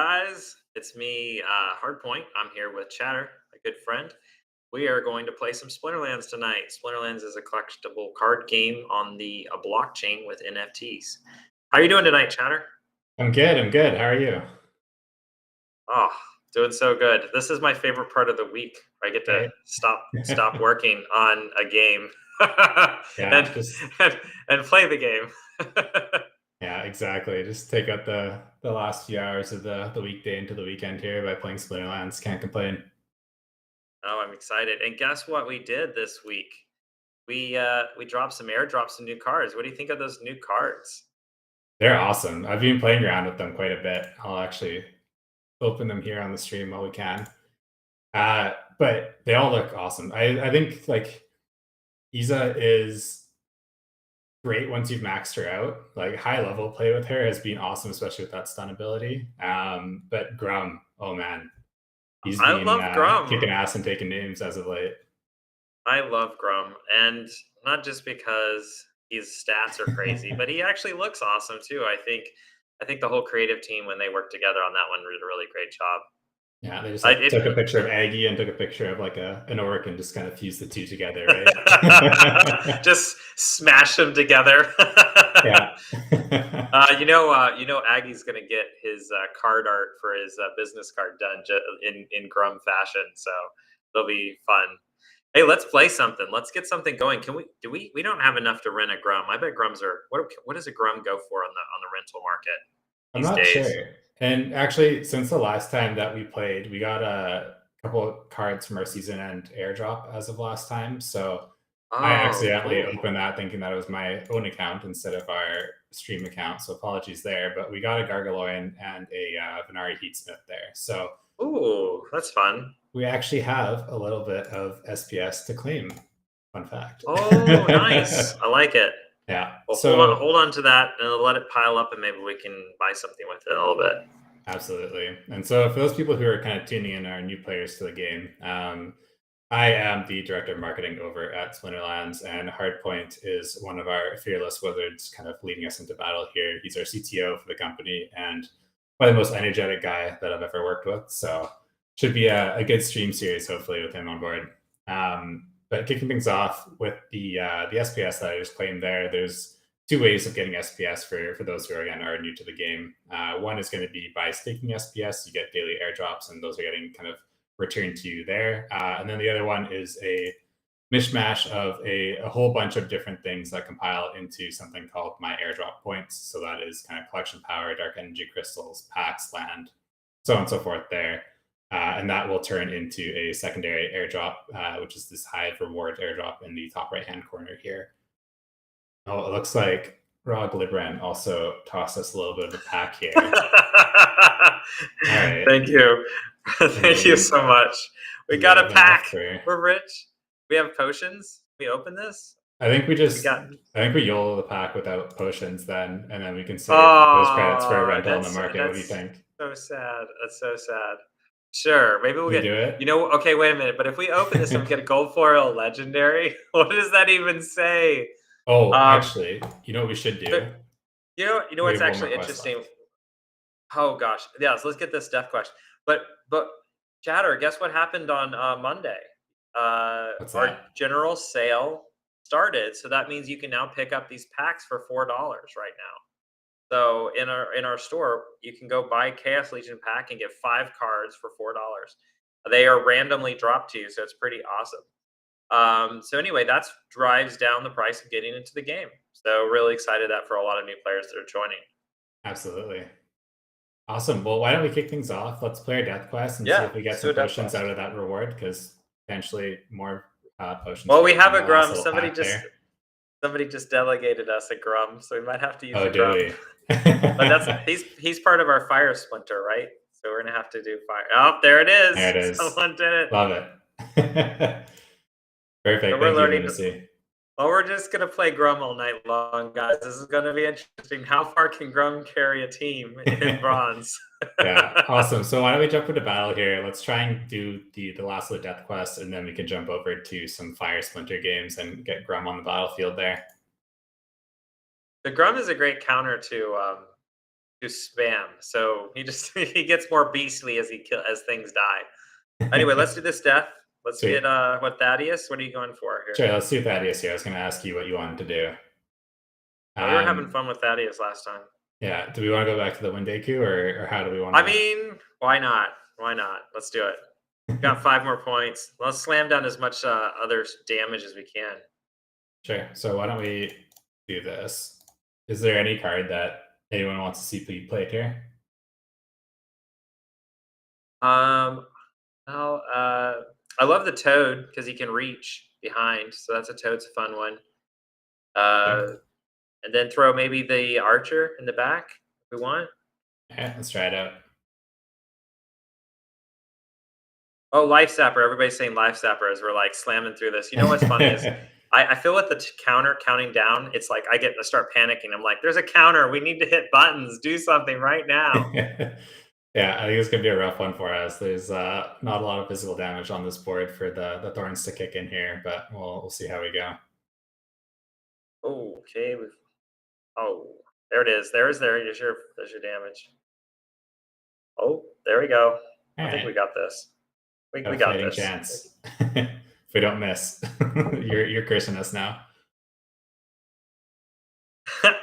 guys? It's me, Hardpoint. I'm here with Chatter, a good friend. We are going to play some Splinterlands tonight. Splinterlands is a collectible card game on the a blockchain with NFTs. How are you doing tonight, Chatter? I'm good. I'm good. How are you? Oh, doing so good. This is my favorite part of the week. I get to Right? stop working on a game Yeah, and just and play the game. yeah, exactly. Just take out the last few hours of the weekday into the weekend here by playing Splinterlands. Can't complain. Oh, I'm excited. And guess what we did this week? We dropped some airdrops, some new cards. What do you think of those new cards? They're awesome. I've been playing around with them quite a bit. I'll actually open them here on the stream while we can. But they all look awesome. I think like Isa is great once you've maxed her out. Like high level play with her has been awesome, especially with that stun ability. But Grum, oh man, he's I been love Grum. kicking ass and taking names as of late. I love Grum, and not just because his stats are crazy, but he actually looks awesome too. I think the whole creative team when they worked together on that one did a really great job. Yeah, they just I like it took a picture of Aggie and took a picture of like an orc and just kind of fused the two together, right? just smash them together. Yeah. Aggie's gonna get his card art for his business card done in Grum fashion, so it'll be fun. Hey, let's play something. Let's get something going. Can we? Do we? We don't have enough to rent a Grum. I bet Grums are. What does a Grum go for on the rental market I'm these not days? sure. And actually, since the last time that we played, we got a couple of cards from our season end airdrop as of last time. So I Oh, accidentally cool. opened that thinking that it was my own account instead of our stream account. So apologies there. But we got a Gargaloin and a Venari Heatsmith there. So Ooh, that's fun. we actually have a little bit of SPS to claim. Fun fact. Oh, nice. I like it. Yeah. Well, So hold on to that, and let it pile up, and maybe we can buy something with it in a little bit. absolutely. And so for those people who are kind of tuning in, are new players to the game, I am the director of marketing over at Splinterlands, and Hardpoint is one of our fearless wizards, kind of leading us into battle here. He's our CTO for the company and probably the most energetic guy that I've ever worked with. So should be a good stream series, hopefully, with him on board. But kicking things off with the SPS that I just claimed there, there's two ways of getting SPS for those who are again are new to the game. One is going to be by staking SPS. You get daily airdrops, and those are getting kind of returned to you there. And then the other one is a mishmash of a whole bunch of different things that compile into something called my airdrop points. So that is kind of collection power, dark energy crystals, packs, land, so on and so forth there. And that will turn into a secondary airdrop, which is this Hive reward airdrop in the top right hand corner here. Oh, it looks like Rog Libran also tossed us a little bit of a pack here. All right. Thank you. I Thank you mean, so much. We do we got a have enough pack. for? We're rich. We have potions. We open this. I think we We just, got. I think we YOLO the pack without potions then, and then we can save those credits for a Oh, rental in the market. What do you that's think? so sad. That's so sad. Sure, maybe we'll We get. do it? Okay, wait a minute. But if we open this and we get a gold foil legendary, what does that even say? Oh, Um, actually, you know what we should but do? you know We what's have one more actually quest interesting. left. Oh gosh, yeah. So let's get this death question. But Chatter, guess what happened on Monday? What's Our that? general sale started, so that means you can now pick up these packs for $4 right now. So in our store, you can go buy Chaos Legion pack and get 5 cards for $4. They are randomly dropped to you, so it's pretty awesome. So anyway, that drives down the price of getting into the game. So really excited that for a lot of new players that are joining. Absolutely. Awesome. Well, why don't we kick things off? Let's play our death quest and see Yeah, if we get let's do some a death potions quest. out of that reward, because potentially more potions Well, show we up in have a that last Grum. little pack there. Somebody just delegated us a Grum, so we might have to use Oh, a do Grum. we? But that's he's part of our fire splinter, right? So we're gonna have to do fire. Oh, there it There is. it is. Someone did it. Love it. So Perfect. we're Thank you, learning. Lunacy. Well, we're just gonna play Grum all night long, guys. This is gonna be interesting. How far can Grum carry a team in bronze? Yeah, awesome. So why don't we jump into battle here? Let's try and do the last of the death quest, and then we can jump over to some Fire Splinter games and get Grum on the battlefield there. The Grum is a great counter to to spam. So he just he gets more beastly as as things die. Anyway, let's do this death. Let's Sweet. get what Thaddeus? What are you going for here? Sure, let's do Thaddeus here. I was going to ask you what you wanted to do. We were having Um, fun with Thaddeus last time. yeah, do we want to go back to the Windeku, or how do we want I to? mean, why not? Why not? Let's do it. Got 5 more points. Let's slam down as much other damage as we can. Sure. So why don't we do this? Is there any card that anyone wants to see played here? Um, well, I love the toad because he can reach behind, so that's a toad's a fun one. Sure. And then throw maybe the archer in the back if we want. Yeah, let's try it out. Oh, life sapper! Everybody's saying life sapper as we're like slamming through this. You know what's funny is I feel with the counter counting down, it's like I start panicking. I'm like, "There's a counter. We need to hit buttons. Do something right now." Yeah, I think it's gonna be a rough one for us. There's not a lot of physical damage on this board for the thorns to kick in here, but we'll see how we go. Oh, okay. Oh, there it is. There's your damage. Oh, there we go. All I think right, we got this. got We a got fighting this. chance. If we don't miss, you're cursing us now.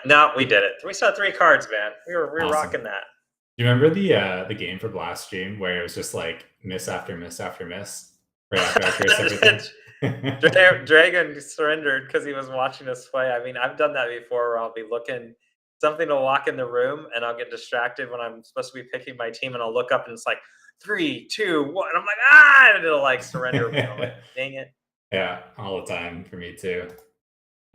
No, we did it. We saw 3 cards, man. We were Awesome. rocking that. Do you remember the game for Blast Stream where it was just like miss after miss after miss right after I cursed everything? Dragon surrendered because he was watching us play. I mean, I've done that before where I'll be looking something to walk in the room and I'll get distracted when I'm supposed to be picking my team and I'll look up and it's like 3, 2, 1. I'm like, ah, and it'll like surrender me. I'm like, dang it. Yeah, all the time for me too.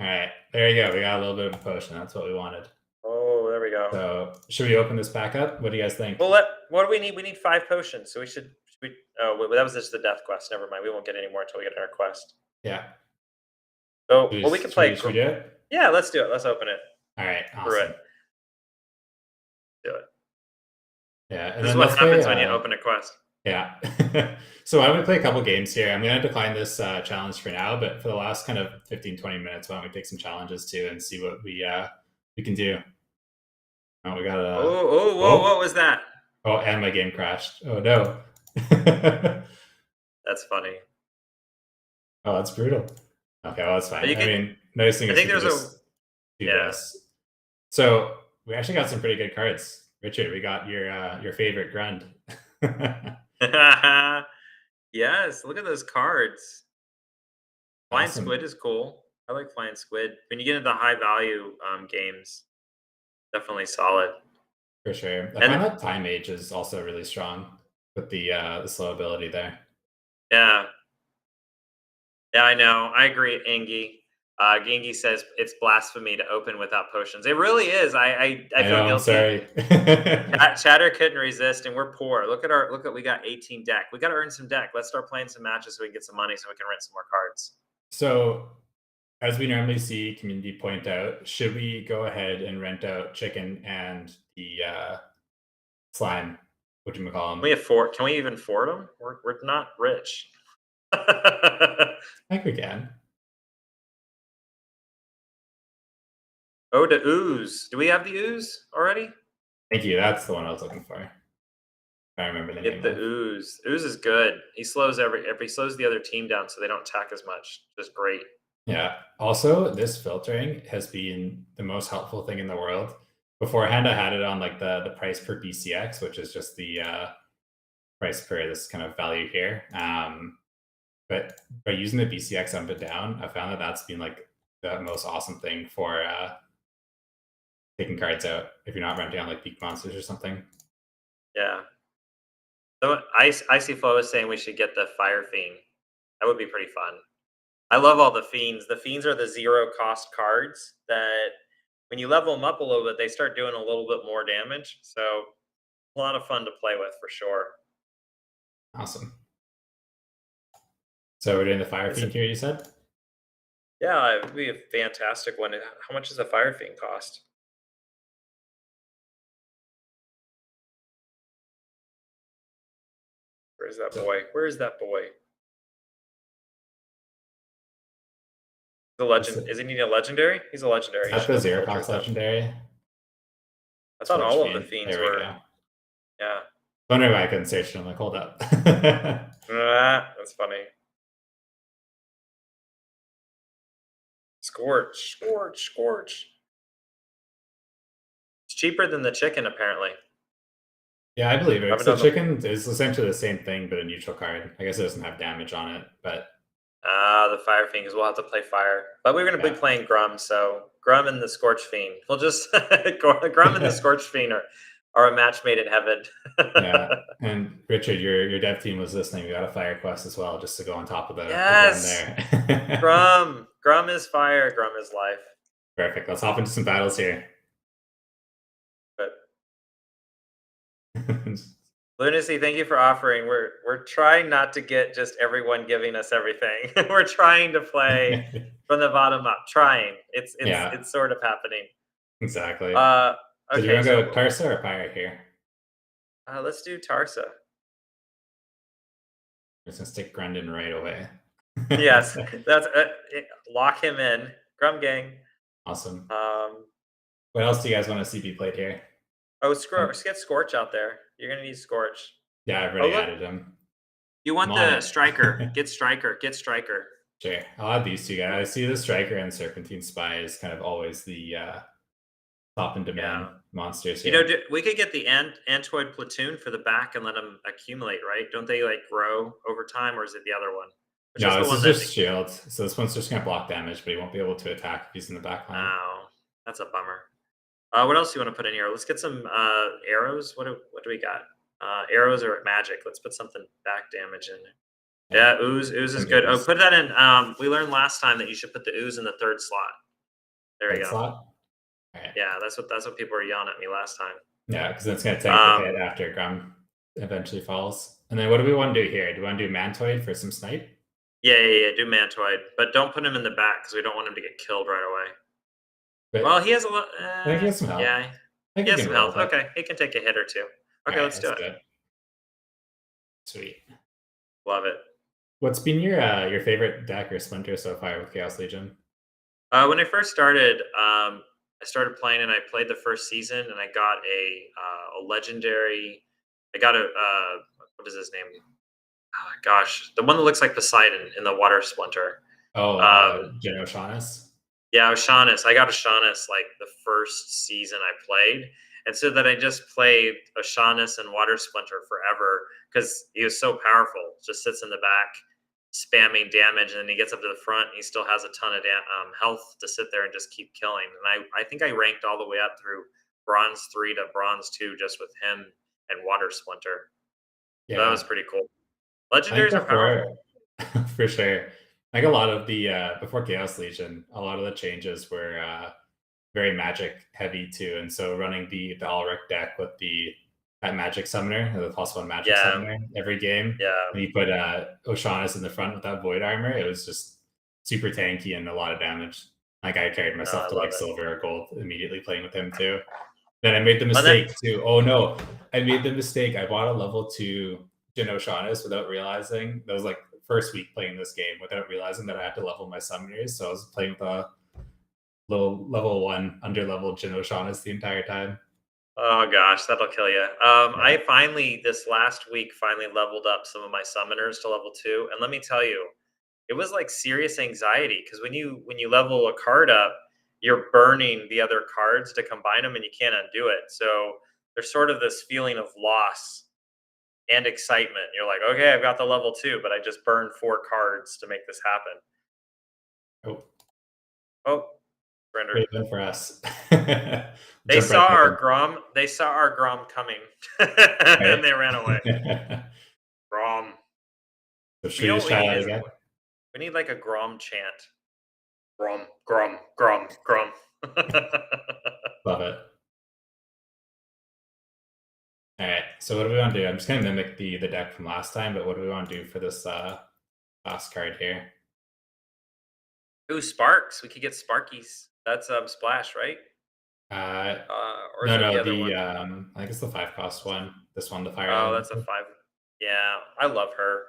All right, there you go. We got a little bit of a potion. That's what we wanted. Oh, there we go. So should we open this back up? What do you guys think? Well, what do we need? We need 5 potions. So should we oh wait, that was just the death quest. Never mind. We won't get any more until we get our quest. Yeah. So well we can play Should we do it? yeah, let's do it. Let's open it. All right, Through awesome. it. Do it. Yeah, and This is then what let's happens play. when you open a quest. Yeah. So why don't we play a couple games here? I'm going to decline this challenge for now, but for the last kind of 15-20 minutes, why don't we take some challenges too and see what we can do? Oh, we got a. Whoa, what was that? Oh, and my game crashed. Oh no. That's funny. Oh, that's brutal. Okay, well that's fine. You I mean, nice thing I is think we can there's just do yeah. this. So we actually got some pretty good cards. Richard, we got your favorite Grund. Yes, look at those cards. Flying Awesome. Squid is cool. I like Flying Squid. When you get into high value games, definitely solid. For sure. I And find that Time Age is also really strong with the slow ability there. yeah, yeah, I know. I agree, Angie. Gengi says it's blasphemy to open without potions. It really is. I I feel know, I'm guilty. sorry. Chatter couldn't resist, and we're poor. Look at we got 18 deck. We got to earn some deck. Let's start playing some matches so we can get some money so we can rent some more cards. So, as we normally see community point out, should we go ahead and rent out Chicken and the slime? What do you call Can them? we afford? Can we even afford them? We're not rich. I think we can. Oh, the ooze. Do we have the ooze already? Thank you. That's the one I was looking for. I remember the Get name the of. ooze. Ooze is good. He slows he slows the other team down so they don't attack as much. Just great. Yeah. Also, this filtering has been the most helpful thing in the world. Beforehand, I had it on like the price per BCX, which is just the price per this kind of value here. But by using the BCX up and down, I found that that's been like the most awesome thing for taking cards out if you're not renting on like Peak Monsters or something. Yeah. So Icy Flow is saying we should get the Fire Fiend. That would be pretty fun. I love all the fiends. The fiends are the 0 cost cards that when you level them up a little bit, they start doing a little bit more damage. So a lot of fun to play with for sure. Awesome. So we're doing the Fire Fiend here, you said? Yeah, it would be a fantastic one. How much does a Fire Fiend cost? Where is that boy? Where is that boy? The legend. Is he need a legendary? He's a legendary. Is that the 0 cost legendary? I thought Scorch all of the Fiend. fiends There we were. go. Yeah. Wondering why I couldn't search them. Like, hold up. That's funny. Scorch, scorch, scorch. It's cheaper than the chicken, apparently. Yeah, I believe I it. haven't So done the. chicken is essentially the same thing, but a neutral card. I guess it doesn't have damage on it, but The Fire Fiend, because we'll have to play Fire. But we're going to be yeah. playing Grum, so Grum and the Scorch Fiend. We'll just. Grum and the Scorch Fiend are a match made in heaven. Yeah. And Richard, your dev team was listening. We got a fire quest as well, just to go on top of the Grum Yes! there. Grum. Grum is fire. Grum is life. Perfect. Let's hop into some battles here. But Lunacy, thank you for offering. We're trying not to get just everyone giving us everything. We're trying to play from the bottom up. Trying. Yeah, It's sort of happening. exactly. Uh So do you okay, want to go so Tarsa or Pirate here? let's do Tarsa. I'm just gonna stick Grundon right away. Yes, that's lock him in. Grum gang. Awesome. Um What else do you guys want to see be played here? let's get Scorch out there. You're gonna need Scorch. Yeah, I've Oh already look, added him. you I'm want on the it. striker. Get striker. Get striker. Sure. I'll add these two guys. I see the Striker and Serpentine Spy is kind of always the top in demand Yeah. monsters You here. know, we could get the Antoid platoon for the back and let them accumulate, right? Don't they like grow over time, or is it the other one? Which is No, the this one is that? just shield. So this one's just gonna block damage, but he won't be able to attack if he's in the back line. Oh, that's a bummer. What else do you want to put in here? Let's get some arrows. What do we got? Arrows are magic. Let's put something back damage in there. Yeah, ooze is good. Oh, put that in. We learned last time that you should put the ooze in the third slot. There we Third go. slot? All right. Yeah, that's what people were yelling at me last time. Yeah, because it's gonna tank the hit after Grum eventually falls. And then what do we want to do here? Do we want to do Mantoid for some snipe? Yeah. Do Mantoid, but don't put him in the back because we don't want him to get killed right away. But Well, he has a lot. I think he has some health. Yeah, I think he he has can some roll health. with it. Okay, he can take a hit or two. Okay, All right, let's do it. Sweet. Love it. What's been your favorite deck or splinter so far with Chaos Legion? When I first started, I started playing and I played the first season and I got a legendary. I got a what is his name? Oh, gosh, the one that looks like Poseidon in the water splinter. Oh, Um, Jin O'Shaughnessy? Yeah, O'Shaughnessy. I got O'Shaughnessy like the first season I played. And so that I just played O'Shaughnessy and Water Splinter forever because he was so powerful. Just sits in the back, spamming damage, and then he gets up to the front and he still has a ton of health to sit there and just keep killing. And I think I ranked all the way up through Bronze 3 to Bronze 2 just with him and Water Splinter. So that Yeah. was pretty cool. I think Legendaries are before, powerful. for sure. Like a lot of the before Chaos Legion, a lot of the changes were very magic heavy too, and so running the Ulrich deck with that magic summoner, the +1 magic Yeah, summoner every game, yeah. and you put O'Shaughnessy in the front with that void armor, it was just super tanky and a lot of damage. Like I carried No, myself I to love like it. silver or gold immediately playing with him too. Then I made the And then, mistake too. Oh no, I made the mistake. I bought a level 2 Jin O'Shaughnessy without realizing. That was like first week playing this game without realizing that I had to level my summoners. So I was playing with a little level 1 under level Jin O'Shaughnessy the entire time. oh gosh, that'll kill you. Yeah. I finally this last week finally leveled up some of my summoners to level 2, and let me tell you, it was like serious anxiety because when you level a card up, you're burning the other cards to combine them, and you can't undo it. So there's sort of this feeling of loss and excitement. You're like, okay, I've got the level 2, but I just burned 4 cards to make this happen. Oh, Oh, surrendered. great win for us. They Jump right saw back our in. Grom. They saw our Grom coming, Right? and they ran away. Grom. So should You we know just what we try need that is again? we need like a Grom chant. Grom, Grom, Grom, Grom. Love it. All right. So what do we want to do? I'm just gonna mimic the deck from last time, but what do we want to do for this last card here? Ooh, Sparks. We could get Sparkies. That's splash, right? Uh, Or is it the no, other one? I think it's the 5-cost one. This one, the Fire Oh, Element. that's a 5. Yeah, I love her.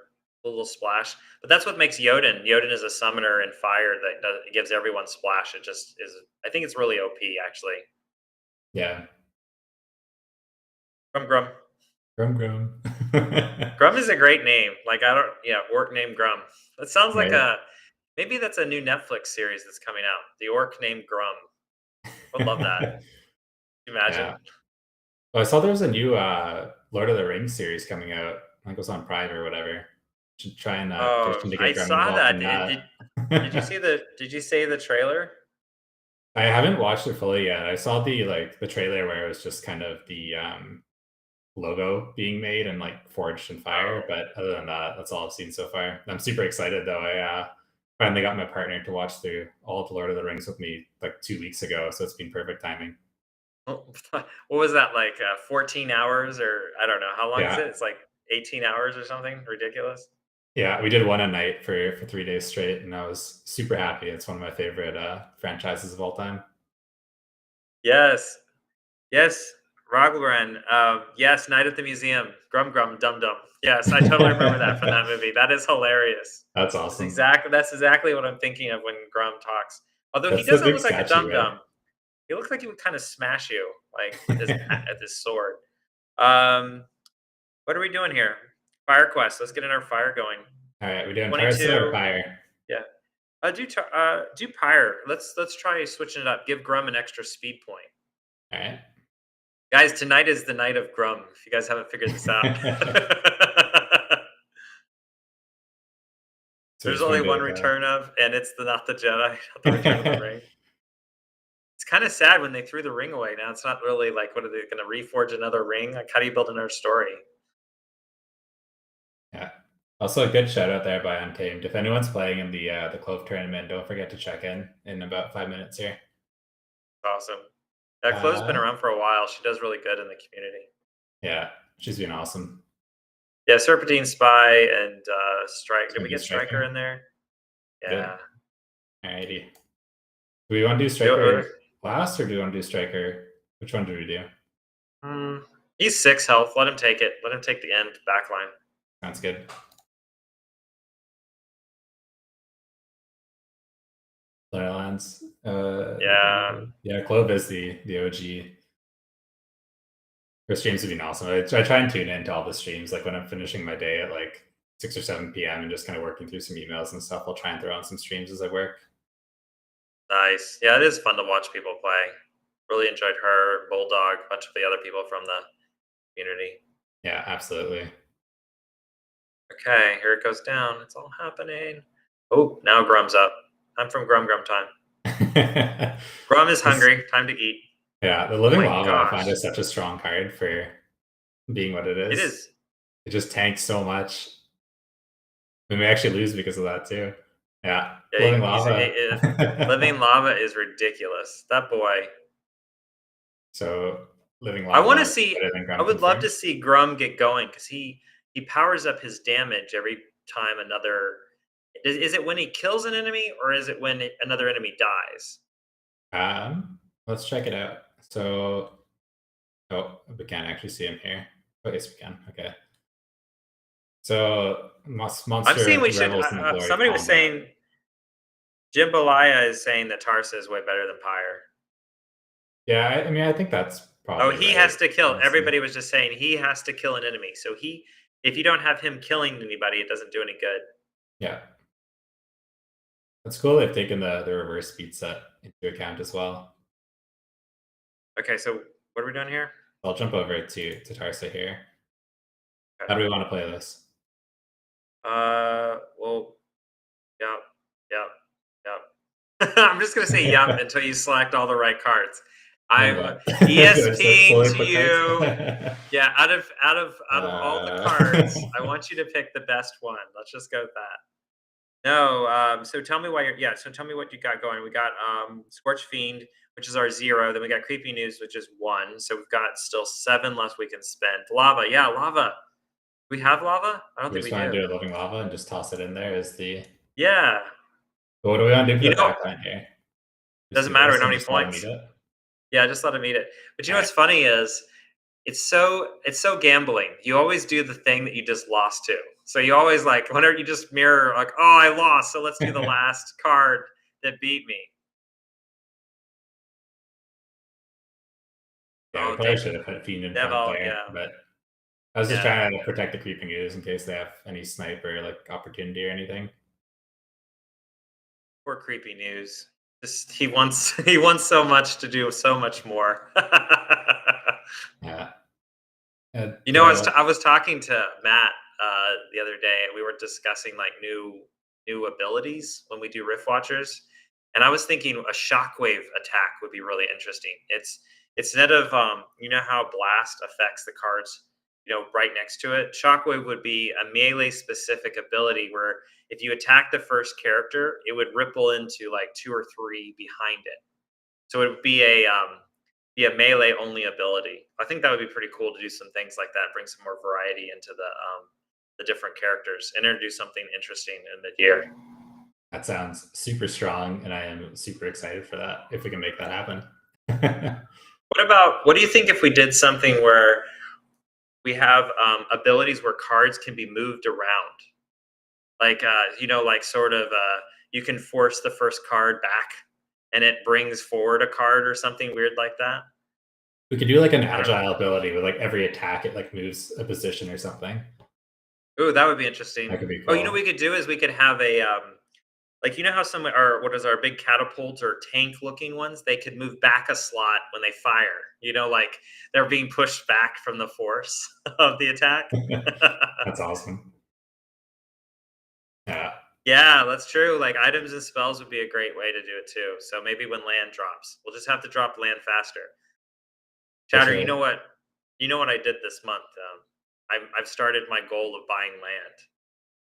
A little splash, but that's what makes Jotun. Jotun is a summoner in fire that it gives everyone splash. It just is. I think it's really OP actually. Yeah. Grum Grum. Grum Grum. Grum is a great name. Like yeah, orc named Grum. That sounds like Right. maybe that's a new Netflix series that's coming out. The orc named Grum. I would love that. Imagine. Yeah. Well, I saw there was a new Lord of the Rings series coming out. I think it was on Prime or whatever. Should try and Oh, petition to I get Grum saw involved that. in Did you that. see the trailer? I haven't watched it fully yet. I saw the trailer where it was just kind of the logo being made and like forged in fire. Oh. But other than that, that's all I've seen so far. I'm super excited though. I finally got my partner to watch through all of the Lord of the Rings with me like 2 weeks ago, so it's been perfect timing. What was that like? 14 hours or I don't know. How long is Yeah, it? It's like 18 hours or something ridiculous. yeah, we did one a night for 3 days straight, and I was super happy. It's one of my favorite franchises of all time. Yes, yes, Raglan. Yes, Night at the Museum. Grum Grum Dum Dum. Yes, I totally remember that from that movie. That is hilarious. That's awesome. That's exactly what I'm thinking of when Grum talks. Although he That's the doesn't big look like a statue, dum right? dum. He looks like he would kind of smash you, like with his sword. Um, what are we doing here? Fire quest. Let's get in our fire going. All right, we're doing Tarsa or 22. Fire. Yeah. Do Pyre. Let's try switching it up. Give Grum an extra speed point. All right. Guys, tonight is the night of Grum. If you guys haven't figured this out. So There's which only one one did return of, and it's not the Jedi, not the return of the ring. It's kind of sad when they threw the ring away. Now it's not really like, what are they going to reforge another ring? Like, how do you build another story? Yeah. Also, a good shout out there by Untamed. If anyone's playing in the Clove tournament, don't forget to check in about 5 minutes here. Awesome. Chloe's been Uh, around for a while. She does really good in the community. yeah, she's been awesome. Yeah, Serpentine Spy and Strike. Did So we do get Striker Striker. in there? Good. Yeah. Alrighty. Do we want to do Striker last, or do we want to do Striker? Which one do we do? Hmm. He's 6 health. Let him take it. Let him take the end backline. Sounds good. Splinterlands. Yeah. Yeah, Clove is the OG. Her streams have been awesome. I try and tune into all the streams. Like when I'm finishing my day at like 6 or 7 p.m. and just kind of working through some emails and stuff, I'll try and throw on some streams as I work. Nice. Yeah, it is fun to watch people play. Really enjoyed her, Bulldog, a bunch of the other people from the community. Yeah, absolutely. Okay, here it goes down. It's all happening. Oh, now Grum's up. I'm from Grum time. Grum is hungry. Time to eat. Yeah, the Oh Living my Lava I find gosh. is such a strong card for being what it It is. is. It just tanks so much. We may actually lose because of that too. Yeah, Yeah, Living Lava. Living Lava is ridiculous. That boy. So Living I want Lava to is see. better than I Grum would love confirmed. to see Grum get going because he powers up his damage every time another. Is it when he kills an enemy or is it when another enemy dies? Let's check it out. So, oh, we can't actually see him here. Oh, yes, we can. Okay. So, I'm saying monster we should. revels in the glory of Somebody was combat. saying Jimbalaya is saying that Tarsa is way better than Pyre. Yeah, I mean, I think that's Oh, probably he right. has to kill. Honestly. Everybody was just saying he has to kill an enemy. So if you don't have him killing anybody, it doesn't do any good. Yeah, that's cool. They've taken the reverse speed set into account as well. Okay, so what are we doing here? I'll jump over to Tarsa here. Okay. How do we want to play this? Well, yep, yep, yep. I'm just gonna say yep until you select all the right cards. Then I'm what? Do I just have to ESPing slowly to put cards? you. Yeah, out of all the cards, I want you to pick the best one. Let's just go with that. No, so tell me why you're yeah, so tell me what you got going. We got Scorch Fiend, which is our 0, then we got Creepy News, which is 1. So we've got still 7 left we can spend. Lava, yeah, lava. We have lava? I don't We think just we want do. to do a Living Lava and just toss it in there as the. Yeah. But what do we want to do for You the know, back line here? Just doesn't do matter this how and many just let him eat points. it? Yeah, just let him eat it. But you know All right. what's funny is it's so gambling. You always do the thing that you just lost to. So you always like whenever you just mirror like, oh, I lost, so let's do the last card that beat me. Yeah, we Oh, probably should have put a fiend in front Devo, there, yeah, but I was just yeah. trying to protect the creeping ooze in case they have any sniper like opportunity or anything. Poor creepy news. Just he wants he wants so much to do so much more. Yeah. You know, So I was talking to Matt the other day, and we were discussing like new abilities when we do Rift Watchers, and I was thinking a shockwave attack would be really interesting. It's instead of you know how blast affects the cards, you know, right next to it. Shockwave would be a melee specific ability where if you attack the first character, it would ripple into like two or three behind it. So it would be a melee only ability. I think that would be pretty cool to do some things like that, bring some more variety into the different characters, and introduce something interesting in mid year. that sounds super strong, and I am super excited for that if we can make that happen. What do you think if we did something where we have abilities where cards can be moved around, like you know, like sort of you can force the first card back, and it brings forward a card or something weird like that. We could do like an I don't know. agile ability with like every attack it like moves a position or something. Ooh, that would be interesting. That could be Oh, you know what cool. we could do is we could have a like, you know how some are what is our big catapults or tank looking ones? They could move back a slot when they fire. You know, like they're being pushed back from the force of the attack. That's awesome. Yeah, Yeah, that's true. Like items and spells would be a great way to do it too. So maybe when land drops, we'll just have to drop land faster. for Chatter, sure. you know what I did this month. I've started my goal of buying land,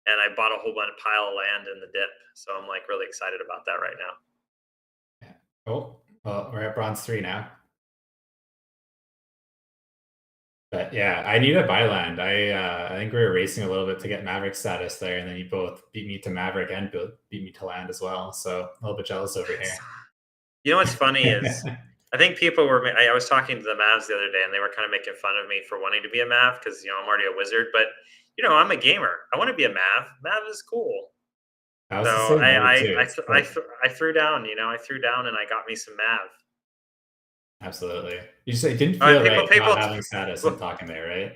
and I bought a whole bunch pile of land in the dip. So I'm like really excited about that right now. Yeah. Oh, well, we're at bronze 3 now. But yeah, I need a byland. I think we were racing a little bit to get Maverick status there, and then you both beat me to Maverick and beat me to land as well. So a little bit jealous over here. You know what's funny is I think people were. I was talking to the Mavs the other day, and they were kind of making fun of me for wanting to be a Mav because you know I'm already a wizard. But you know I'm a gamer. I want to be a Mav. Mav is cool. I was the So same way too. It's like I threw down. You know I threw down and I got me some Mav. absolutely. You just it didn't All right, feel right people. not having status and talking there, right?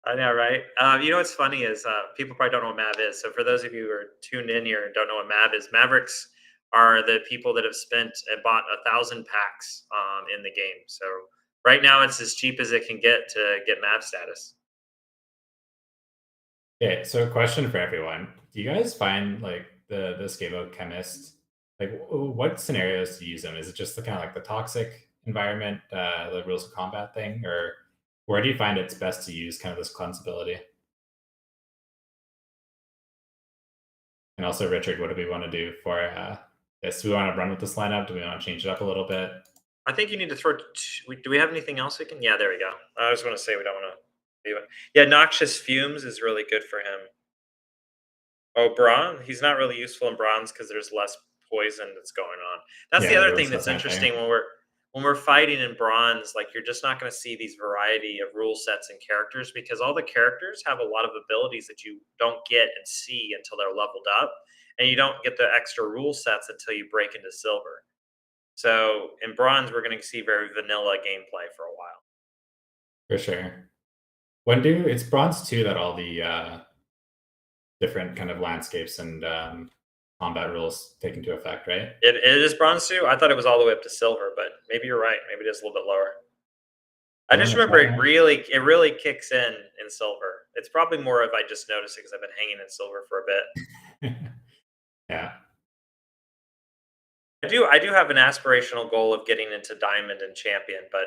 I know, right? You know what's funny is people probably don't know what Mav is. So for those of you who are tuned in here and don't know what Mav is, Mavericks are the people that have spent and bought 1,000 packs in the game. So right now it's as cheap as it can get to get Mav status. Okay, so question for everyone: do you guys find like this game of chemist like what scenarios do you use them? Is it just the kind of like the toxic environment, the rules of combat thing, or where do you find it's best to use kind of this cleanseability? And also, Richard, what do we want to do for this? Do we want to run with this lineup? Do we want to change it up a little bit? I think you need to throw. Do we have anything else we can? Yeah, there we go. I was going to say we don't want to do it. Yeah, noxious fumes is really good for him. Oh, bronze. He's not really useful in bronze because there's less poison that's going on. That's the Yeah, other there thing was that's less out interesting there. when we're fighting in bronze. Like you're just not going to see these variety of rule sets and characters because all the characters have a lot of abilities that you don't get and see until they're leveled up, and you don't get the extra rule sets until you break into silver. So in bronze, we're going to see very vanilla gameplay for a while. For sure. When do it's bronze 2 that all the different kind of landscapes and combat rules take into effect, right? It is bronze too. I thought it was all the way up to silver, but maybe you're right. Maybe it is a little bit lower. I You just want to remember try it really kicks in silver. It's probably more if I just noticed it because I've been hanging in silver for a bit. that? Yeah. I do have an aspirational goal of getting into diamond and champion, but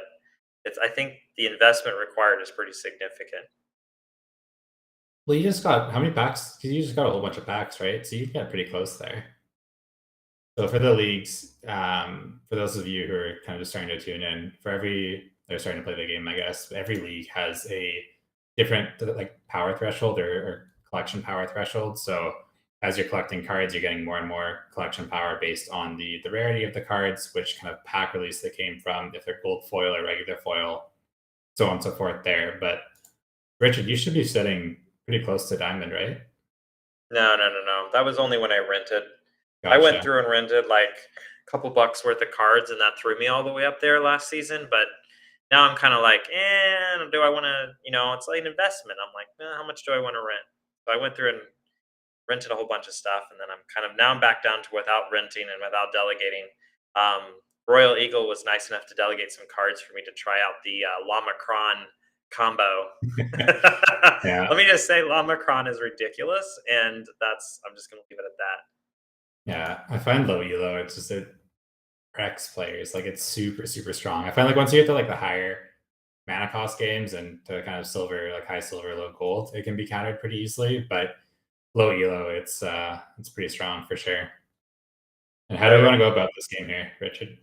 it's I think the investment required is pretty significant. Well, you just got how many packs? 'Cause you just got a whole bunch of packs, right? So you get pretty close there. So for the leagues, for those of you who are kind of just starting to tune in, for every they're starting to play the game, I guess every league has a different like power threshold or collection power threshold. So as you're collecting cards, you're getting more and more collection power based on the rarity of the cards, which kind of pack release they came from, if they're gold foil or regular foil, so on and so forth there. But Richard, you should be sitting pretty close to diamond, right? No, no, no, no. That was only when I rented. I went Gotcha. through and rented like a couple bucks worth of cards, and that threw me all the way up there last season. But Now I'm kind of like, do I want to? It's like an investment. I'm like, how much do I want to rent? So I went through and rented a whole bunch of stuff, and then I'm back down to without renting and without delegating. Royal Eagle was nice enough to delegate some cards for me to try out the Lamacron combo. Yeah. Let me just say, Lamacron is ridiculous, and I'm just gonna leave it at that. Yeah. I find low elo, it's just it wrecks players. Like it's super, super strong. I find like once you get to like the higher mana cost games and to kind of silver, like high silver, low gold, it can be countered pretty easily. But low elo, it's pretty strong for sure. And how do we want to go about this game here, Richard?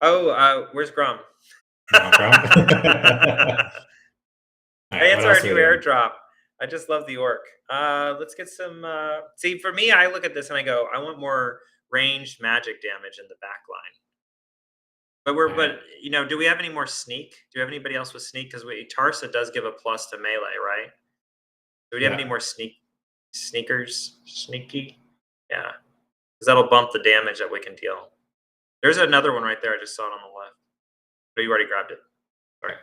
Oh, where's Grum? You want Grom? All right, Hey, what it's our else are new we doing? airdrop. I just love the orc. Let's get some. See, for me, I look at this and I go, I want more ranged magic damage in the back line. All right. But do we have any more sneak? Do we have anybody else with sneak? Because Tarsa does give a plus to melee, right? Do we have any Yeah. more sneakers? Sneaky? Yeah, because that'll bump the damage that we can deal. There's another one right there. I just saw it on the left. But you already grabbed it. All right,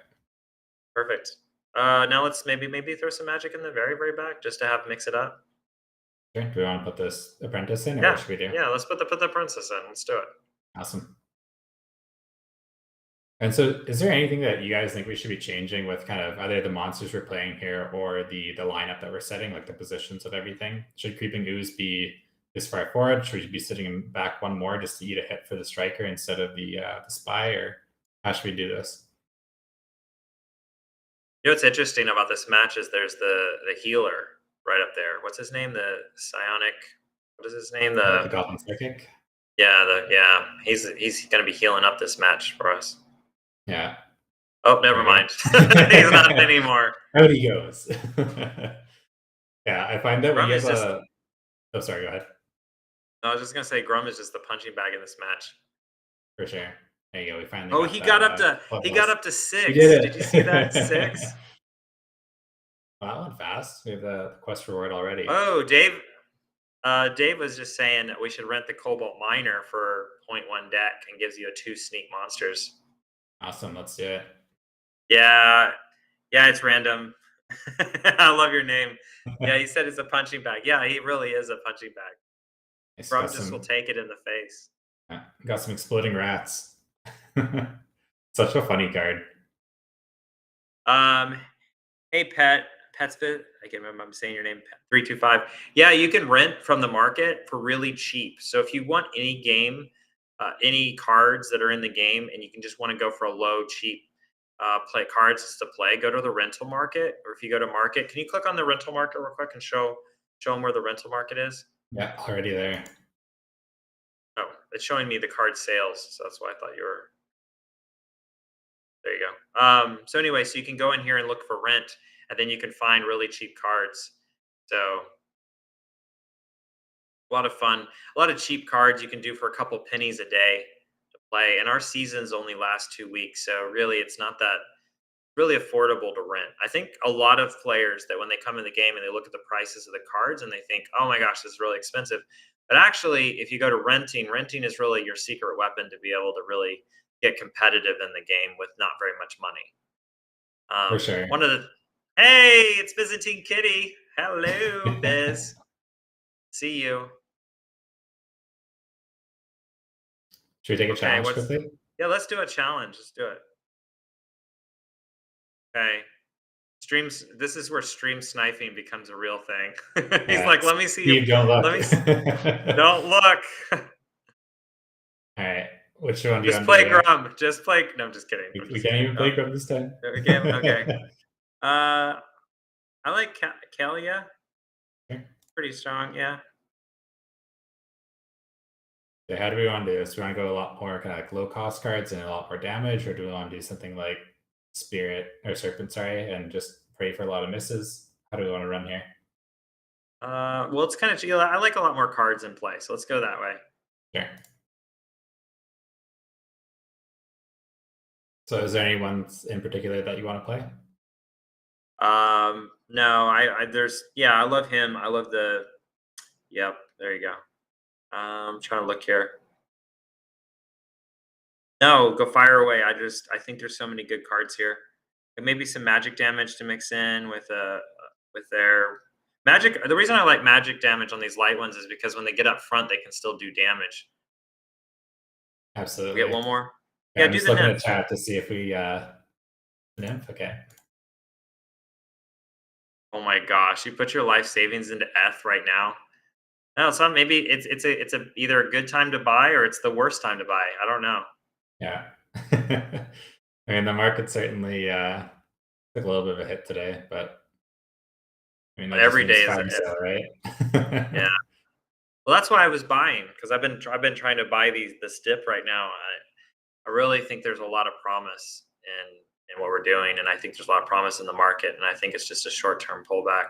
perfect. Now let's maybe throw some magic in the very, very back just to mix it up. Sure. Do we want to put this apprentice in, or Yeah, what should we do? yeah. Let's put the princess in. Let's do it. Awesome. And so, is there anything that you guys think we should be changing with kind of either the monsters we're playing here or the lineup that we're setting, like the positions of everything? Should creeping ooze be this far forward? Should we be sitting him back one more just to eat a hit for the striker instead of the spy, or how should we do this? What's interesting about this match is there's the healer right up there. What's his name? The psionic. What is his name? The goblin psychic. Yeah. He's gonna be healing up this match for us. Yeah. Oh, never mind. He's not anymore. Out he goes. Yeah, I find that when Grum you is have just. a. Oh, sorry. Go ahead. I was just gonna say Grum is just the punching bag in this match. For sure. There you go. We finally Oh, got he that. got up to he got Clubhouse. up to We 6. did Did you see that? it. 6. Wow, that went fast. We have the quest reward already. Oh, Dave was just saying that we should rent the Cobalt Miner for 0.1 deck and gives you a 2 sneak monsters. Awesome. Let's do it. Yeah, it's random. I love your name. Yeah, he said it's a punching bag. Yeah, he really is a punching bag. Nice. Brum just will take it in the face. Got some exploding rats. Such a funny card. Hey, Petsbit. I can't remember. I'm saying your name. 325. Yeah, you can rent from the market for really cheap. So if you want any game, any cards that are in the game, and you can just want to go for a low, cheap play cards to play, go to the rental market. Or if you go to market, can you click on the rental market real quick and show them where the rental market is? Yeah, already there. Oh, it's showing me the card sales, so that's why I thought you were. There you go. So anyway, so you can go in here and look for rent, and then you can find really cheap cards. So a lot of fun, a lot of cheap cards you can do for a couple pennies a day to play. And our seasons only last 2 weeks, so really it's not that really affordable to rent. I think a lot of players that when they come in the game and they look at the prices of the cards and they think, oh my gosh, this is really expensive. But actually, if you go to renting is really your secret weapon to be able to really get competitive in the game with not very much money. For sure. Hey, it's Byzantine Kitty. Hello, Biz. See you. Should we take a challenge quickly? Yeah, let's do a challenge. Let's do it. Okay. Streams. This is where stream sniping becomes a real thing. He's like, let me see you. Don't look. Let me. Don't look. All right. Which one do you Just want play to do? Grum. Just play. No, I'm just kidding. We can't even play Grum this time. Okay. I like Kalia. Okay. Pretty strong. Yeah. So how do we want to do this? Do we want to go a lot more kind of like low cost cards and a lot more damage, or do we want to do something like Spirit or Serpent, sorry, and just pray for a lot of misses? How do we want to run here? Well, it's kind of. I like a lot more cards in play, so let's go that way. Sure. So is there any ones in particular that you want to play? No, I love him. I love yep, there you go. I'm trying to look here. No, go fire away. I think there's so many good cards here. And maybe some magic damage to mix in with their magic. The reason I like magic damage on these light ones is because when they get up front, they can still do damage. We get Absolutely. one more. Yeah, Yeah, I'm do just the looking at nymph. chat to see if we nymph. Okay. Oh my gosh, you put your life savings into F right now. No, it's not. Maybe it's either a good time to buy or it's the worst time to buy. I don't know. Yeah. I mean, the market certainly took a little bit of a hit today, but I mean, But that just every means day is fire sale, right? yeah. Well, that's why I was buying because I've been trying to buy this dip right now. I really think there's a lot of promise in what we're doing, and I think there's a lot of promise in the market, and I think it's just a short term pullback.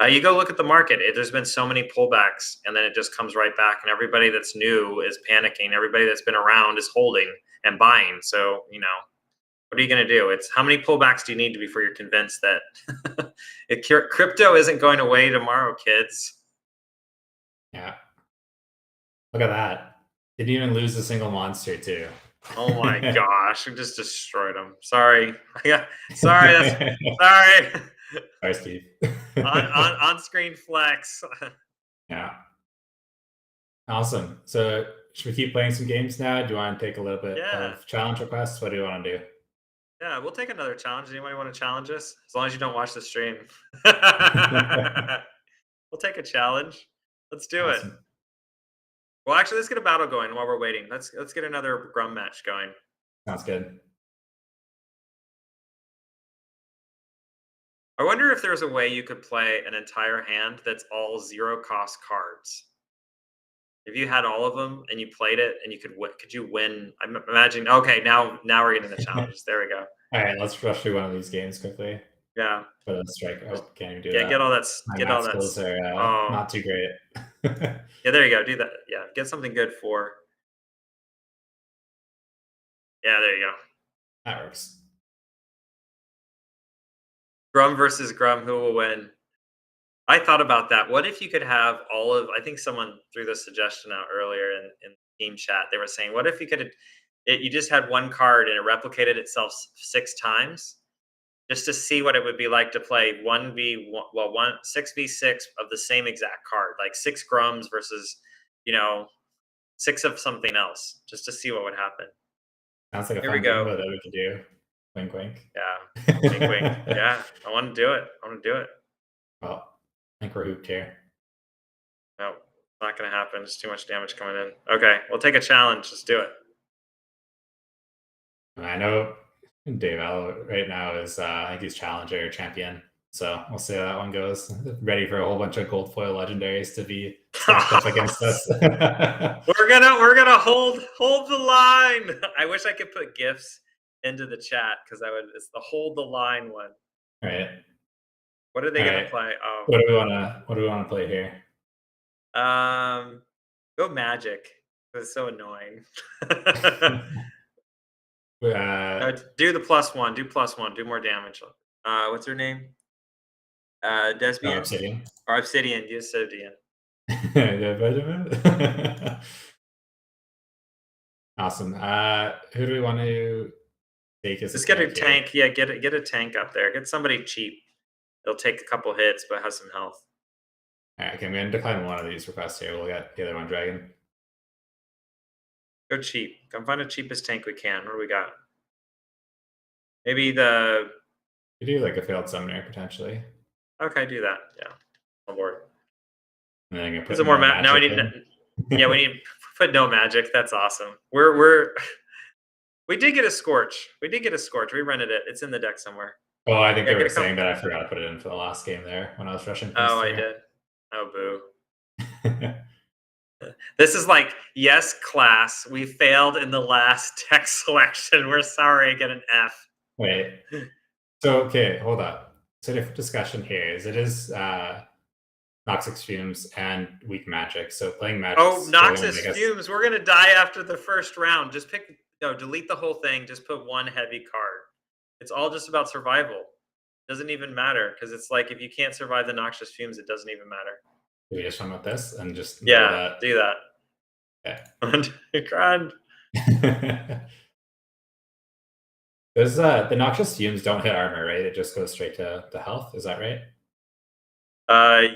You go look at the market. There's been so many pullbacks, and then it just comes right back, and everybody that's new is panicking. Everybody that's been around is holding and buying. So what are you going to do? It's how many pullbacks do you need to before you're convinced that crypto isn't going away tomorrow, kids? Yeah. Look at that. Didn't even lose a single monster, too. Oh my gosh, we just destroyed them. Sorry. Sorry, that's sorry. Sorry, Steve. on screen flex. Yeah. Awesome. So should we keep playing some games now? Do you want to take a little bit Yeah. of challenge requests? What do you want to do? Yeah, we'll take another challenge. Anybody want to challenge us? As long as you don't watch the stream. We'll take a challenge. Let's do it. Awesome. Well, actually, let's get a battle going while we're waiting. Let's get another Grum match going. Sounds good. I wonder if there's a way you could play an entire hand that's all zero cost cards. If you had all of them and you played it and could you win? I'm imagining. Okay, now we're getting the challenges. There we go. All right, let's rush through one of these games quickly. Yeah. For the strike. Oh, can't even do Yeah, that. get all that. My Get all math that. skills are Oh, not too great. yeah. There you go. Do that. Yeah, get something good for. Yeah, there you go. That works. Grum versus Grum. Who will win? I thought about that. What if you could have all of? I think someone threw this suggestion out earlier in team chat. They were saying, what if you could? You just had one card and it replicated itself 6 times, just to see what it would be like to play 6v6 of the same exact card, like 6 Grums versus, 6 of something else, just to see what would happen. Sounds like a Here we fun go. bingo that we could do. Wink, wink. Yeah, wink, wink. Yeah, I want to do it. Well, I think we're hooped here. No, not going to happen. There's too much damage coming in. Okay, we'll take a challenge. Let's do it. I know Dave Al right now is, I think he's challenger champion. So we'll see how that one goes. Ready for a whole bunch of gold foil legendaries to be stacked up against us. We're gonna hold the line. I wish I could put gifs into the chat because it's the hold the line one. All right. What are they gonna play? Oh, What do we want to play here? go magic. It's so annoying. Do the +1. Do +1. Do more damage. What's her name? Desbian? Obsidian. Or Obsidian. Use Obsidian. Awesome. Who do we want to take as Just get a tank. Yeah, get a tank up there. Get somebody cheap. It'll take a couple hits, but has some health. All right, okay, I'm going to decline one of these requests here. We'll get the other one, Dragon. Go cheap. Come find the cheapest tank we can. What do we got? Maybe the... You do like a failed summoner, potentially. Okay, do that. Yeah. On board. And then I'm gonna put some more magic. Now we need... Yeah, we need to put no magic. That's awesome. We did get a Scorch. We rented it. It's in the deck somewhere. Oh, I think they were saying that I forgot to put it in for the last game there when I was rushing. Oh, I did. Oh, boo. This is like, yes, class. We failed in the last tech selection. We're sorry. Get an F. Wait. So, okay, hold up. So, different discussion here is it is Noxious Fumes and weak magic. So, playing magic. Oh, Noxious Fumes. We're going to die after the first round. Just delete the whole thing. Just put one heavy card. It's all just about survival. It doesn't even matter because it's like if you can't survive the Noxious Fumes, it doesn't even matter. Do we just run with this and just do that? Okay. Grand. Those the noxious fumes don't hit armor, right? It just goes straight to health. Is that right?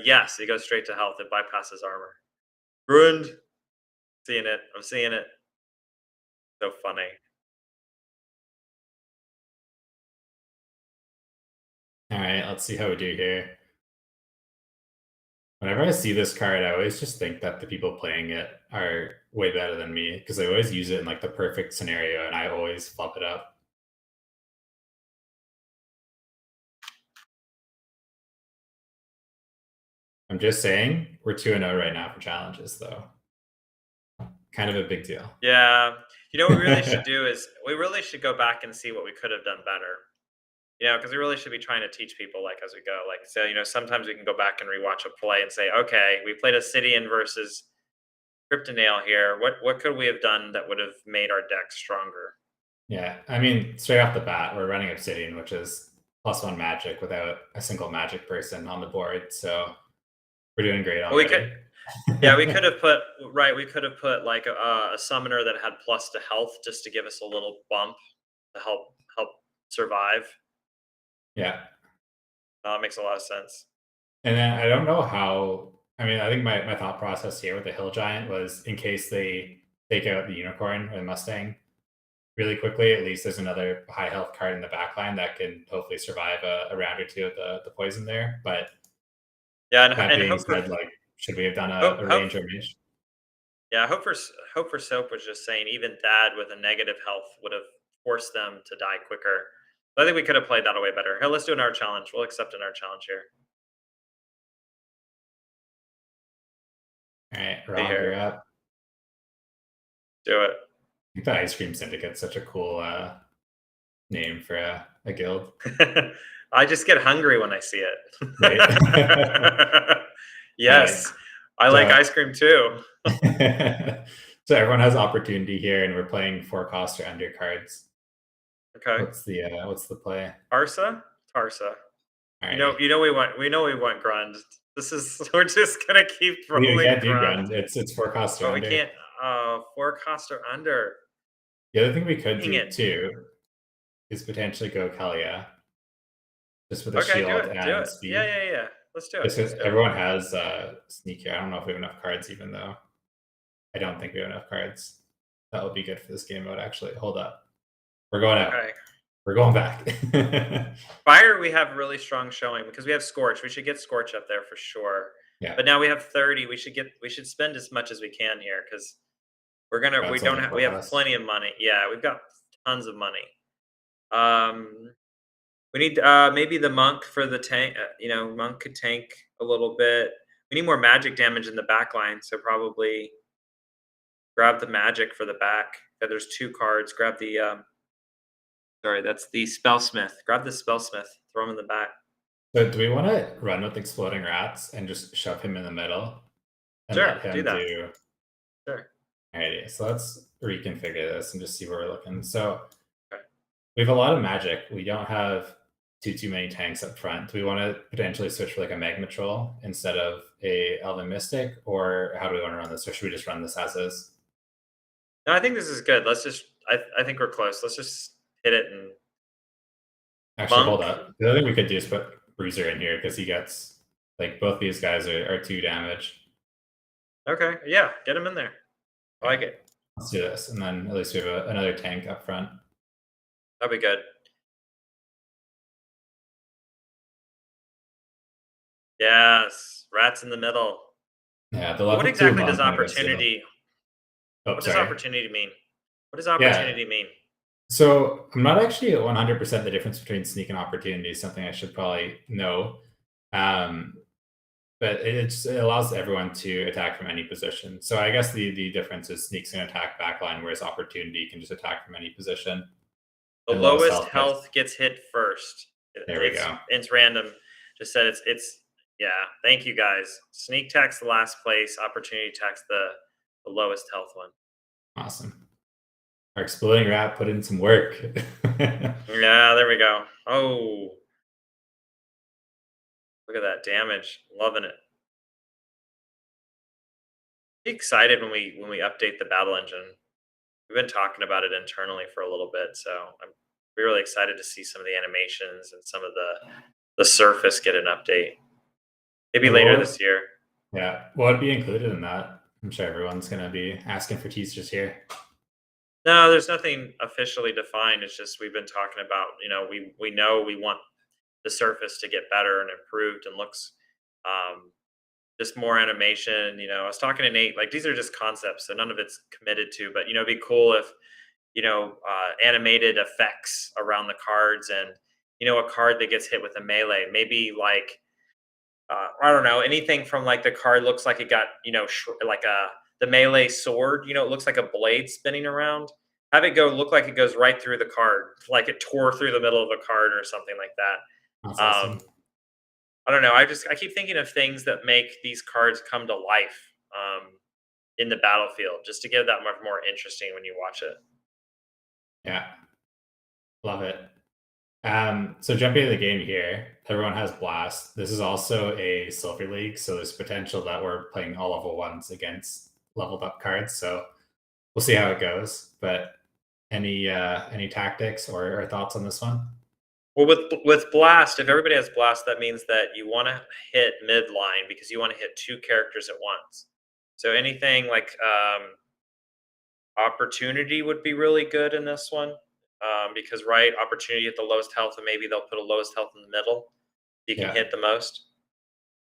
Yes, it goes straight to health. It bypasses armor. Ruined. Seeing it. I'm seeing it. So funny. All right, let's see how we do here. Whenever I see this card, I always just think that the people playing it are way better than me because they always use it in like the perfect scenario, and I always flop it up. I'm just saying we're 2-0 right now for challenges, though. Kind of a big deal. Yeah. You know what we really should do is we really should go back and see what we could have done better. Because we really should be trying to teach people like as we go. Like so, sometimes we can go back and rewatch a play and say, okay, we played Obsidian versus Cryptonail here. What could we have done that would have made our deck stronger? Yeah, I mean, straight off the bat, we're running Obsidian, which is +1 magic without a single magic person on the board, so we're doing great Well, we already. could, yeah, we could have put right. We could have put like a summoner that had plus to health just to give us a little bump to help survive. Yeah, Makes a lot of sense. and then I don't know how. I mean, I think my thought process here with the Hill Giant was in case they take out the Unicorn or the Mustang really quickly, at least there's another high health card in the back line that can hopefully survive a round or two of the poison there. But Yeah, that and being hope for said, like, should we have done hope a hope range or mage? yeah, hope for Soap was just saying even Dad with a negative health would have forced them to die quicker. But I think we could have played that way better. Hey, let's do another challenge. We'll accept another challenge here. All right, Be Rob, here. you're up. Do it. I think the Ice Cream Syndicate's such a cool name for a guild, I just get hungry when I see right? it. All right, Yes, I like so ice cream too. so everyone has opportunity here, and we're playing 4 cost or under cards. Okay, What's the play? Tarsa. Alrighty, We know we want Grund. This is we're just gonna keep we rolling can't do Grund, Grund. It's 4 cost or but we under. can't. 4 cost or under. The other thing we could Dang do it. too is potentially go Kalia, just with a Okay, do shield it. Do and it. Yeah, speed. yeah, yeah. Let's do it. Just Let's 'cause do it. everyone has sneak here. I don't know if we have enough cards even though. I don't think we have enough cards. That would be good for this game mode. Actually, hold up. We're going out. Okay. We're going back. Fire, we have really strong showing because we have Scorch. We should get Scorch up there for sure. Yeah, But now we have 30. We should spend as much as we can here because we that's don't only have four we have cost. plenty of money. Yeah, we've got tons of money. We need maybe the monk for the tank. Monk could tank a little bit. We need more magic damage in the back line, so probably grab the magic for the back. There's 2 cards. Grab the sorry, that's the spellsmith. Grab the spellsmith. Throw him in the back. So, do we want to run with exploding rats and just shove him in the middle and Sure, let do him that. do? Sure. Alrighty, so let's reconfigure this and just see where we're looking. So Okay. we have a lot of magic. We don't have too many tanks up front. Do we want to potentially switch for like a Magma Troll instead of a Elven Mystic, or how do we want to run this? Or should we just run this as is? No, I think this is good. Let's just. I think we're close. Let's just hit it and Actually, hold monk. up. The other thing we could do is put Bruiser in here because he gets like both these guys are 2 damage. Okay, yeah, get him in there. I like it. Let's do this, and then at least we have another tank up front. That'll be good. Yes, rats in the middle. Yeah, the What level 2 exactly does monk kind of is the. opportunity? Oh, What does sorry. opportunity mean? What does Yeah, opportunity mean? so I'm not actually 100% the difference between sneak and opportunity is something I should probably know. Um, but it allows everyone to attack from any position. So I guess the difference is sneaks can attack backline, whereas opportunity can just attack from any position. The And lowest lowest health gets. health gets hit first. There we go. It's random. Just said it's yeah. Thank you guys. Sneak attacks the last place. Opportunity attacks the lowest health one. Awesome. Our exploding rat put in some work. Yeah, there we go. Oh, look at that damage. Loving it. Be excited when we update the battle engine. We've been talking about it internally for a little bit, so We're really excited to see some of the animations and some of the surface get an update. Maybe And later this year. what would be included in that? I'm sure everyone's gonna be asking for teasers here. No, there's nothing officially defined. It's just we've been talking about, we know we want the surface to get better and improved and looks um, just more animation. I was talking to Nate, like these are just concepts, so none of it's committed to, but it'd be cool if, animated effects around the cards and, a card that gets hit with a melee, maybe like, I don't know, anything from like the card looks like it got, like the melee sword, it looks like a blade spinning around. Have it go look like it goes right through the card, like it tore through the middle of a card or something like That's that. awesome. I don't know. I keep thinking of things that make these cards come to life in the battlefield, just to get that much more interesting when you watch it. Yeah, love it. So jumping into the game here, everyone has Blast. This is also a Silver League, so there's potential that we're playing all level ones against leveled up cards. So we'll see how it goes. But any tactics or thoughts on this one? Well, with blast, if everybody has blast, that means that you want to hit midline because you want to hit two characters at once. So anything like opportunity would be really good in this one, because opportunity at the lowest health, and maybe they'll put a lowest health in the middle. You can Yeah. hit the most.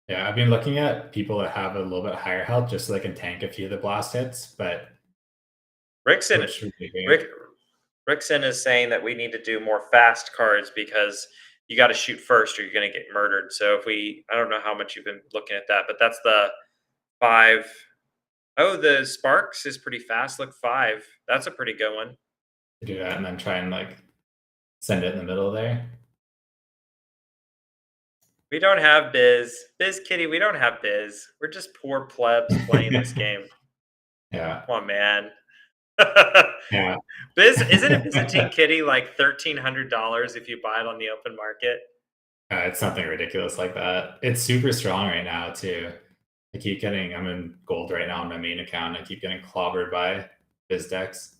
Yeah, I've been looking at people that have a little bit higher health just so they can tank a few of the blast hits, but Rickson, which would be Rick, great. Rickson is saying that we need to do more fast cards because you got to shoot first or you're going to get murdered. So I don't know how much you've been looking at that, but that's the 5. Oh, the Sparks is pretty fast. Look, 5. That's a pretty good one. To do that and then try and like send it in the middle there. We don't have Biz Kitty, we don't have Biz. We're just poor plebs playing this game. Yeah. Come on, man. Yeah. Isn't a Byzantine Kitty like $1,300 if you buy it on the open market? It's something ridiculous like that. It's super strong right now too. I'm in gold right now on my main account. I keep getting clobbered by biz decks.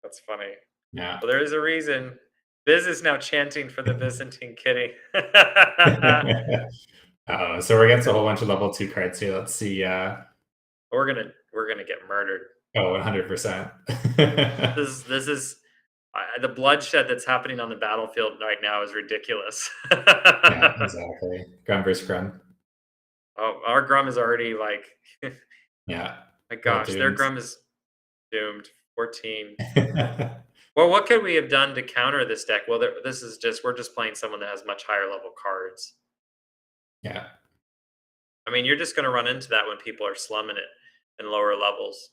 That's funny. Yeah. Well, there is a reason. Biz is now chanting for the Byzantine Kitty. So we're against a whole bunch of level 2 cards here. Let's see. We're gonna get murdered. 100%. This is the bloodshed that's happening on the battlefield right now is ridiculous. Yeah, exactly. Grum versus Grum. Oh, our Grum is already like, Yeah. my gosh, their doomed. Grum is doomed. 14. Well, what could we have done to counter this deck? Well, we're just playing someone that has much higher level cards. Yeah. I mean, you're just going to run into that when people are slumming it in lower levels.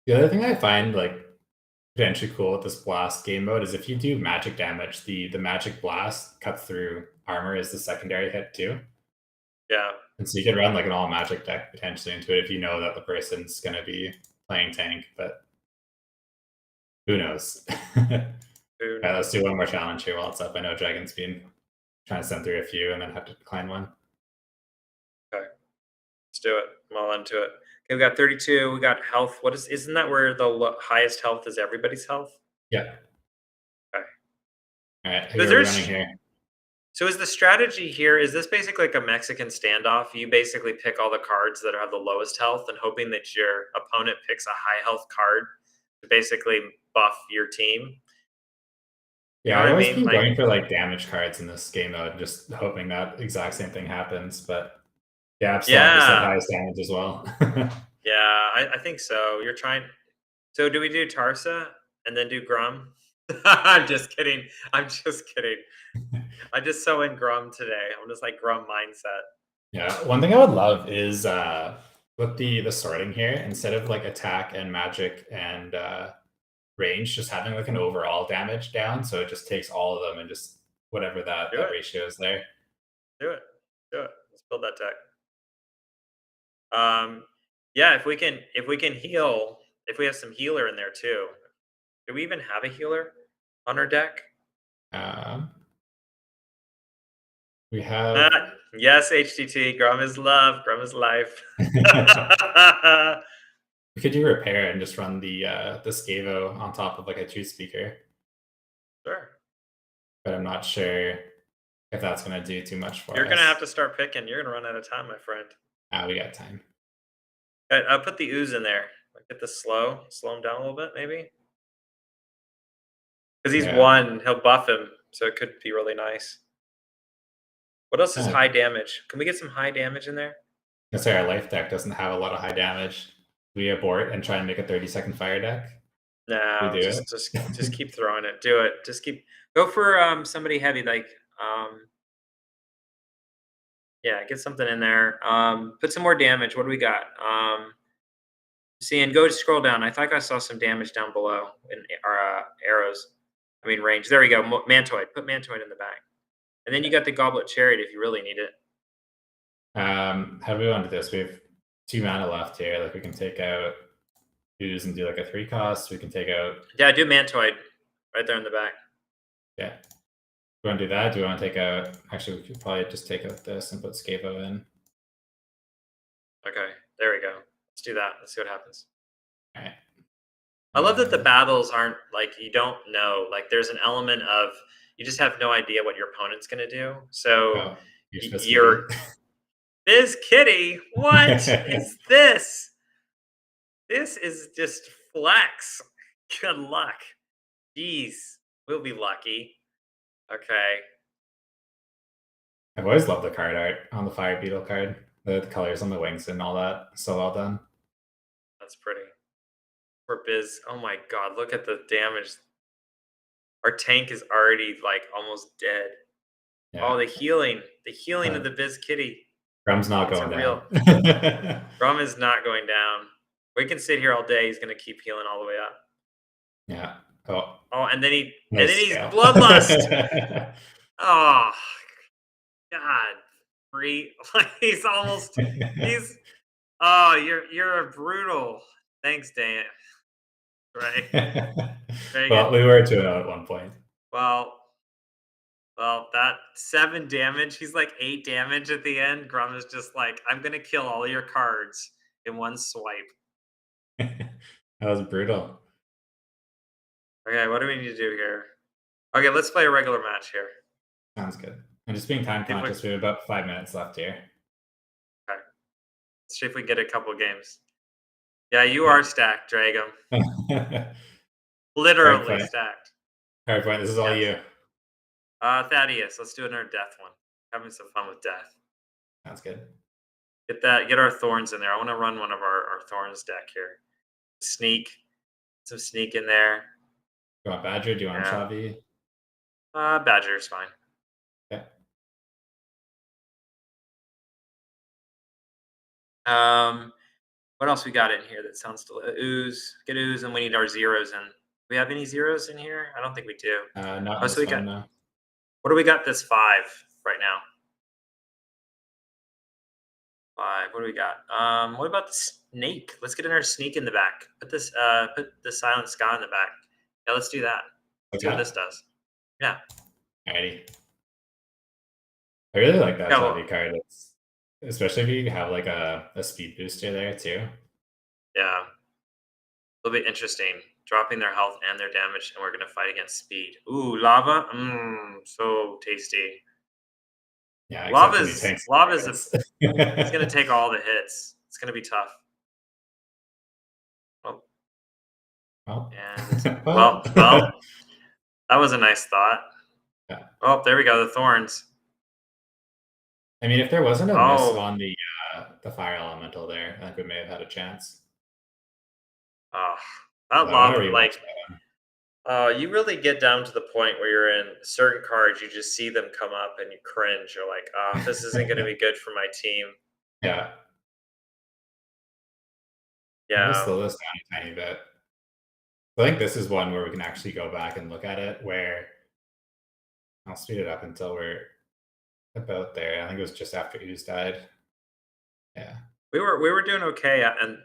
The other thing I find like potentially cool with this blast game mode is if you do magic damage, the magic blast cuts through armor as the secondary hit too. Yeah. And so you could run like an all magic deck potentially into it if you know that the person's going to be playing tank, but who knows? Who Let's do knows? one more challenge here while it's up. I know Dragon's been trying to send through a few and then have to decline one. Okay. Let's do it. I'm all into it. Okay, we got 32. We got health. Isn't that where the highest health is everybody's health? Yeah. Okay. All right. Who are we running here? So is the strategy here, is this basically like a Mexican standoff? You basically pick all the cards that have the lowest health and hoping that your opponent picks a high health card to basically buff your team? Yeah, You I've know what I always mean? been Like, going for like damage cards in this game mode, just hoping that exact same thing happens. But yeah, Absalom just said yeah. highest damage as well. Yeah, I think so. You're trying. So do we do Tarsa and then do Grum? I'm just kidding. I'm just kidding. I just so in Grum today. I'm just like Grum mindset. Yeah, one thing I would love is with the sorting here, instead of like attack and magic and range, just having like an overall damage down, so it just takes all of them and just whatever that Do it. ratio is there. Do it. Do it. Let's build that deck. Yeah, if we can heal, if we have some healer in there too. Do we even have a healer on our deck? Um, we have Yes, HTT. Grum is love. Grum is life. we could do repair and just run the Scavo on top of like a 2 speaker. Sure. but I'm not sure if that's going to do too much for You're gonna have us. to start picking. You're gonna run out of time, my friend. We got time. I'll put the ooze in there. Like get the slow him down a little bit, maybe. Because he's Yeah. one, he'll buff him, so it could be really nice. What else is Uh, high damage? Can we get some high damage in there? I say our life deck doesn't have a lot of high damage. We abort and try and make a 30-second fire deck. We No, do it. just keep throwing it. Do it. Just keep go for somebody heavy like yeah, get something in there. Put some more damage. What do we got? See, and go scroll down. I thought I saw some damage down below in our arrows. I mean range. There we go. Mantoid. Put Mantoid in the back. And then you got the Goblet Chariot if you really need it. How do we want to do this? We have 2 mana left here. Like we can take out Ooze and do like a 3 cost. We can take out. Yeah, do Mantoid right there in the back. Yeah. Do we want to do that? Do we want to take out? Actually, we could probably just take out this and put Scavo in. Okay, there we go. Let's do that. Let's see what happens. All right. I love that the battles aren't like you don't know. Like there's an element of you just have no idea what your opponent's gonna do. So Oh, you're Biz Kitty. What is this? This is just flex. Good luck. Jeez, we'll be lucky. Okay. I've always loved the card art on the Fire Beetle card. The colors on the wings and all that. So well done. That's pretty. For Biz, oh my god, look at the damage. Our tank is already like almost dead. Yeah. Oh, the healing of the Biz Kitty. Rum's not It's going a down. Rum is not going down. We can sit here all day. He's gonna keep healing all the way up. Yeah. Oh. Oh, and then he's Scale. bloodlust. Oh God, he's almost. He's. Oh, you're a brutal. Thanks, Dan. Right. Well, we were 2-0 at one point. Well, that 7 damage. He's like 8 damage at the end. Grum is just like, I'm gonna kill all your cards in one swipe. That was brutal. Okay, what do we need to do here? Okay, let's play a regular match here. Sounds good. I'm just being time conscious. We have about 5 minutes left here. Okay. Let's see if we get a couple games. Yeah, you are stacked, Dragum. Literally stacked. Hardpoint, this is all you. Thaddeus, let's do another death one. Having some fun with death. Sounds good. Get our thorns in there. I want to run one of our thorns deck here. Sneak. Some sneak in there. Do you want Badger? Do you want Shavi? Badger's fine. Okay. What else we got in here that sounds ooze? Get ooze, and we need our zeros in. Do we have any zeros in here? I don't think we do. Not Oh, so we got. no. What do we got? This 5 right now. 5. What do we got? What about the snake? Let's get another sneak in the back. Put the silent sky in the back. Yeah, let's do that. Let's see what this does. Yeah. Alrighty. I really like that Shavi card. Especially if you have like a speed booster there too. Yeah. It'll be interesting. Dropping their health and their damage, and we're gonna fight against speed. Ooh, lava. So tasty. Yeah, lava's it's gonna take all the hits. It's gonna be tough. Oh. And well, that was a nice thought. Yeah. Oh, there we go. The thorns. I mean, if there wasn't a miss on the fire elemental there, I think we may have had a chance. Oh, that lava, like, you really get down to the point where you're in certain cards, you just see them come up and you cringe. You're like, oh, this isn't going to be good for my team. Yeah. Yeah. Slow this down a tiny bit. I think this is one where we can actually go back and look at it, where I'll speed it up until we're about there. I think it was just after Ooze died. Yeah. We were doing okay, and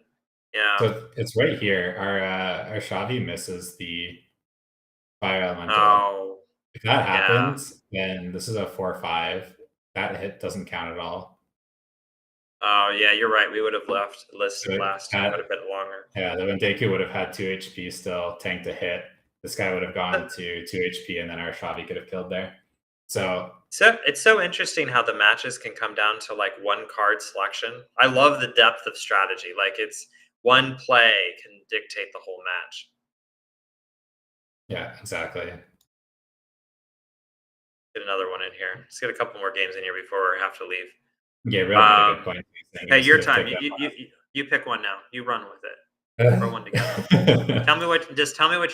yeah. So it's right here. Our Shavi misses the fire elemental. Oh. If that happens, then this is a 4/5. That hit doesn't count at all. Oh yeah, you're right. We would have left last. It would have been longer. Yeah, the Vendeku would have had 2 HP still, tank to hit, this guy would have gone to 2 HP, and then our Shavi could have killed there. So it's so interesting how the matches can come down to like one card selection. I love the depth of strategy. Like it's one play can dictate the whole match. yeah, exactly. Get another one in here. Let's get a couple more games in here before we have to leave. Yeah, real made a good point. Hey, your time. You pick one now. You run with it. Throw one together. Tell me what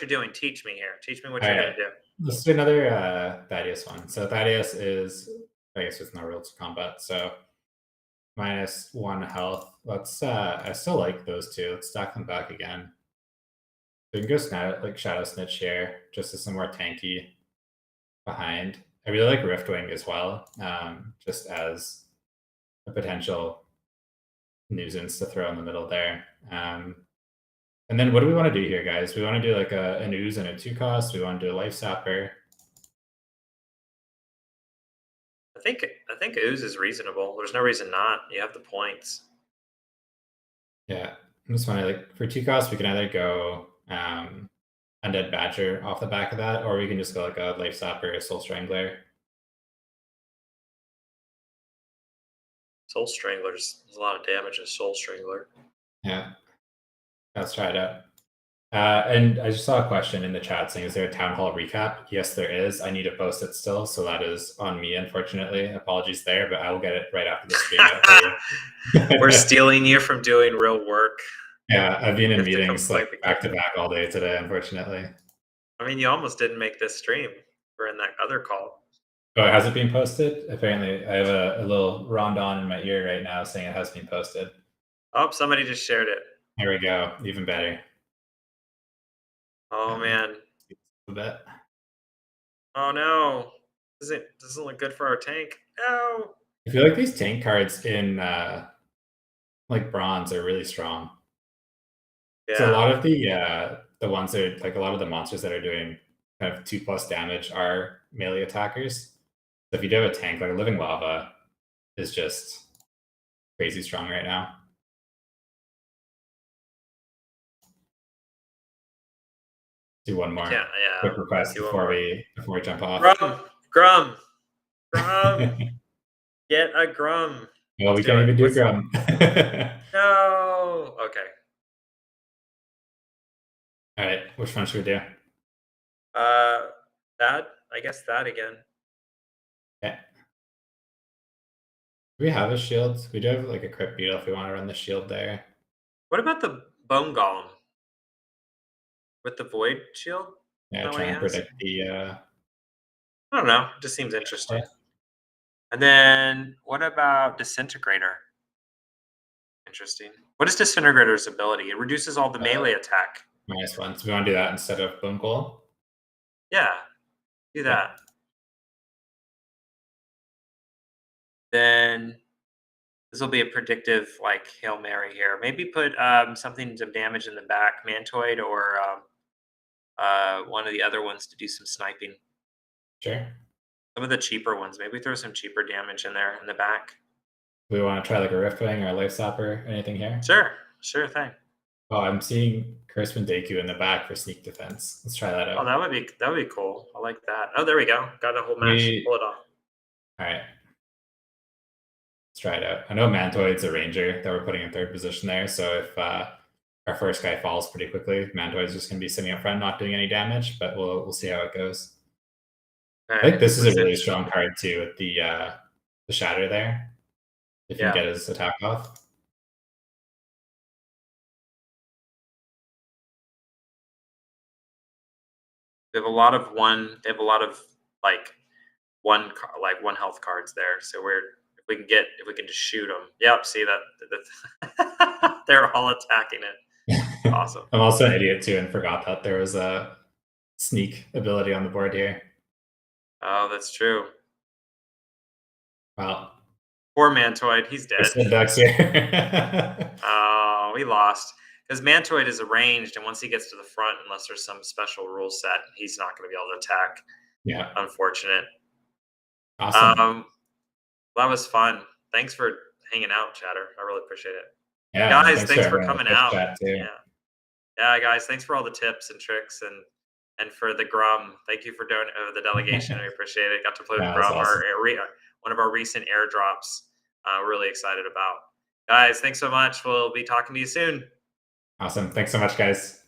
you're doing. Teach me here. Teach me what you're gonna do. Let's do another Thaddeus one. So Thaddeus is, I guess, with no rules of combat. So -1 health. Let's I still like those two. Let's stack them back again. We can go like Shadow Snitch here, just as some more tanky behind. I really like Riftwing as well, just as a potential nuisance to throw in the middle there. And then what do we want to do here, guys? We want to do like an ooze and a 2-cost. We want to do a life sapper. I think ooze is reasonable. There's no reason not. You have the points. Yeah, I'm just wondering, like for 2-cost, we can either go Undead Badger off the back of that, or we can just go like a life sapper, a Soul Strangler. Soul Strangler's there's a lot of damage in Soul Strangler. Yeah, let's try it out. And I just saw a question in the chat saying, is there a town hall recap? Yes, there is. I need to post it still, so that is on me, unfortunately. Apologies there, but I will get it right after the stream. We're stealing you from doing real work. Yeah, I've been in meetings like back to back all day today, unfortunately. I mean, you almost didn't make this stream. We're in that other call. Oh, has it been posted? Apparently, I have a little rondon in my ear right now saying it has been posted. Oh, somebody just shared it. There we go. Even better. Oh man. A bit. Oh no. Doesn't look good for our tank. No. I feel like these tank cards in like bronze are really strong. Yeah. So a lot of the ones that are, like a lot of the monsters that are doing kind of 2+ damage are melee attackers. So if you do have a tank, like a Living Lava is just crazy strong right now. Do one more quick request before we jump off. Grum. Get a Grum. Well, we can't even do Grum. No. Okay. All right. Which one should we do? That. I guess that again. Okay. Do we have a shield? We do have like a Crypt Beetle if we want to run the shield there. What about the Bone Golem? With the Void Shield? Yeah, try and predict the... I don't know. It just seems interesting. Yeah. And then what about Disintegrator? Interesting. What is Disintegrator's ability? It reduces all the melee attack. -1. So we want to do that instead of Bone Golem? Yeah. Do that. Then this will be a predictive like Hail Mary here. Maybe put something of damage in the back, Mantoid or one of the other ones to do some sniping. Sure. Some of the cheaper ones. Maybe throw some cheaper damage in there in the back. Do we want to try like a Riftwing or a Life Sapper? Anything here? Sure thing. Oh, I'm seeing Curseman Deku in the back for sneak defense. Let's try that out. Oh, that would be cool. I like that. Oh, there we go. Got a whole match. Pull it off. All right. Let's try it out. I know Mantoid's a ranger that we're putting in 3rd position there, so if our first guy falls pretty quickly, Mantoid's just going to be sitting up front, not doing any damage, but we'll see how it goes. I think this is a really strong card too with the Shatter there. If you can get his attack off. They have a lot of like one health cards there. So if we can just shoot them. Yep. See that they're all attacking it. Awesome. I'm also an idiot too and forgot that there was a sneak ability on the board here. Oh, that's true. Wow. Poor Mantoid. He's dead. Oh, we lost. Because Mantoid is arranged, and once he gets to the front, unless there's some special rule set, he's not going to be able to attack. Yeah. Unfortunate. Awesome. That was fun. Thanks for hanging out, Chatter. I really appreciate it. Yeah, guys, thanks for coming out. Yeah, guys, thanks for all the tips and tricks and And for the Grum, thank you for doing the delegation. We appreciate it. Got to play with Yeah, that's Grum, awesome. one of our recent airdrops. Really excited about. Guys, thanks so much. We'll be talking to you soon. Awesome. Thanks so much, guys.